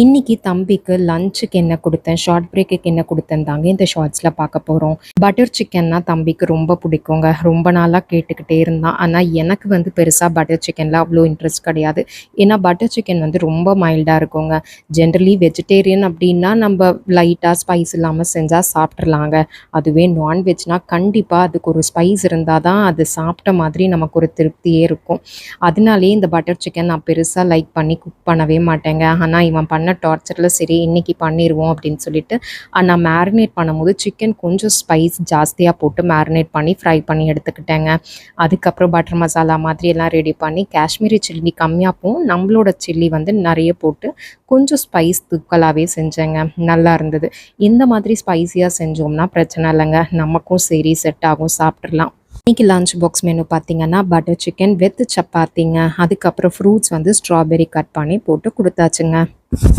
இன்னைக்கு தம்பிக்கு லஞ்சுக்கு என்ன கொடுத்தேன், ஷார்ட் பிரேக்குக்கு என்ன கொடுத்தேன் தாங்க இந்த ஷார்ட்ஸில் பார்க்க போகிறோம். பட்டர் சிக்கன்னா தம்பிக்கு ரொம்ப பிடிக்குங்க. ரொம்ப நாளாக கேட்டுக்கிட்டே இருந்தான். ஆனால் எனக்கு வந்து பெருசாக பட்டர் சிக்கனில் அவ்வளோ இன்ட்ரெஸ்ட் கிடையாது. ஏன்னா பட்டர் சிக்கன் வந்து ரொம்ப மைல்டாக இருக்குங்க. ஜென்ரலி வெஜிடேரியன் அப்படின்னா நம்ம லைட்டாக ஸ்பைஸ் இல்லாமல் செஞ்சால் சாப்பிட்றலாங்க. அதுவே நான்வெஜ்னால் கண்டிப்பாக அதுக்கு ஒரு ஸ்பைஸ் இருந்தால் தான் அது சாப்பிட்ட மாதிரி நமக்கு ஒரு திருப்தியே இருக்கும். அதனாலே இந்த பட்டர் சிக்கன் நான் பெருசாக லைக் பண்ணி குக் பண்ணவே மாட்டேங்க. ஆனால் இவன் பண்ண டார்ச்சரில் சரி இன்றைக்கி பண்ணிடுவோம் அப்படின்னு சொல்லிட்டு நான் மேரினேட் பண்ணும்போது சிக்கன் கொஞ்சம் ஸ்பைஸ் ஜாஸ்தியாக போட்டு மேரினேட் பண்ணி ஃப்ரை பண்ணி எடுத்துக்கிட்டேங்க. அதுக்கப்புறம் பட்டர் மசாலா மாதிரி எல்லாம் ரெடி பண்ணி காஷ்மீரி சில்லி கம்மியாக போகும், நம்மளோட சில்லி வந்து நிறைய போட்டு கொஞ்சம் ஸ்பைஸ் தூக்கலாகவே செஞ்சேங்க. நல்லா இருந்தது. இந்த மாதிரி ஸ்பைஸியாக செஞ்சோம்னா பிரச்சனை இல்லைங்க, நமக்கும் சரி செட் ஆகும், சாப்பிட்றலாம். இன்றைக்கி லஞ்ச் பாக்ஸ் மெனு பார்த்திங்கன்னா பட்டர் சிக்கன் வித் சப்பாத்திங்க. அதுக்கப்புறம் ஃப்ரூட்ஸ் வந்து ஸ்ட்ராபெரி கட் பண்ணி போட்டு கொடுத்தாச்சுங்க.